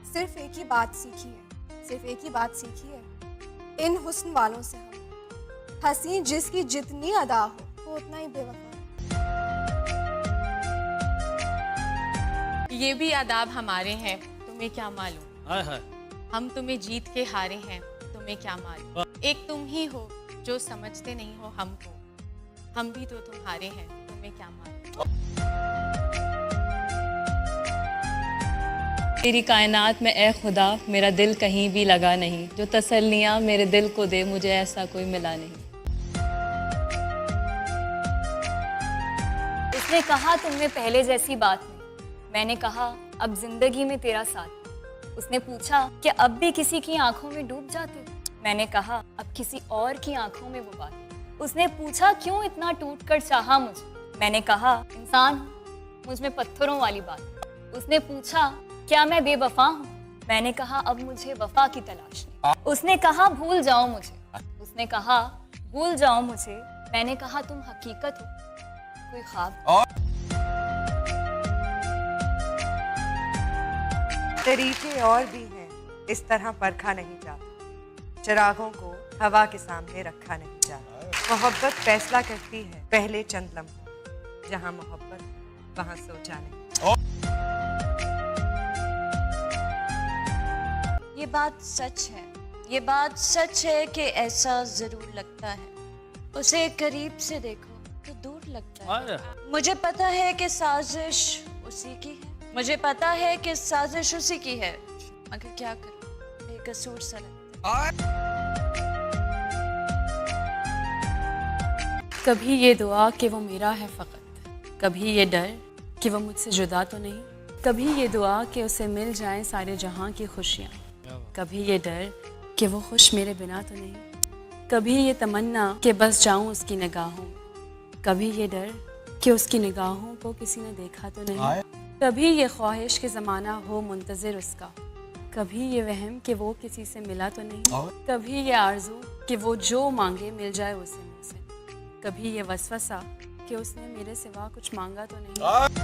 सिर्फ एक ही बात सीखी है, सिर्फ एक ही बात सीखी है, इन हुस्न वालों से हम हंसी जिसकी जितनी अदा हो वो उतना ही बेवफा। ये भी आदाब हमारे हैं, तुम्हें क्या मालूम। हाय हाय। हम तुम्हें जीत के हारे हैं, तुम्हें क्या मालूम। एक तुम ही हो जो समझते नहीं हो हमको, हम भी तो तुम्हारे हैं, तुम्हें क्या मालूम। तेरी कायनात में ए खुदा मेरा दिल कहीं भी लगा नहीं, जो तसल्लियाँ मेरे दिल को दे मुझे ऐसा कोई मिला नहीं। उसने कहा तुम में पहले जैसी बात नहीं, मैंने कहा अब जिंदगी में तेरा साथ। उसने पूछा कि अब भी किसी की आंखों में डूब जाते हो, मैंने कहा अब किसी और की आंखों में वो बात। उसने पूछा क्यों इतना टूट कर चाहा मुझे, मैंने कहा इंसान हूँ, मुझ में पत्थरों वाली बात। उसने पूछा क्या मैं बेवफा हूँ, मैंने कहा अब मुझे वफा की तलाश नहीं। उसने कहा भूल जाओ मुझे, उसने कहा भूल जाओ मुझे, मैंने कहा तुम हकीकत हो कोई ख्वाब। तरीके और भी हैं, इस तरह परखा नहीं जाता, चिरागों को हवा के सामने रखा नहीं जाता। मोहब्बत फैसला करती है पहले चंद लम्हों, जहां मोहब्बत वहां सोचा नहीं। ये बात सच है, ये बात सच है कि ऐसा जरूर लगता है, उसे करीब से देखो तो दूर लगता है। मुझे पता है कि साजिश उसी की है, मुझे पता है कि साजिश उसी की है, मगर क्या करूं बेकसूर सा लगता है। कभी ये दुआ कि वो मेरा है फ़कत, कभी ये डर कि वो मुझसे जुदा तो नहीं, कभी ये दुआ कि उसे मिल जाएं सारे जहां की खुशियाँ, कभी ये डर कि वो खुश मेरे बिना तो नहीं, कभी ये तमन्ना कि बस जाऊं उसकी निगाहों, कभी ये डर कि उसकी निगाहों को किसी ने देखा तो नहीं, कभी ये ख्वाहिश कि ज़माना हो मुंतज़िर उसका, कभी ये वहम कि वो किसी से मिला तो नहीं, कभी ये आरज़ू कि वो जो मांगे मिल जाए उसे मुझसे, कभी ये वसवसा कि उसने मेरे सिवा कुछ मांगा तो नहीं।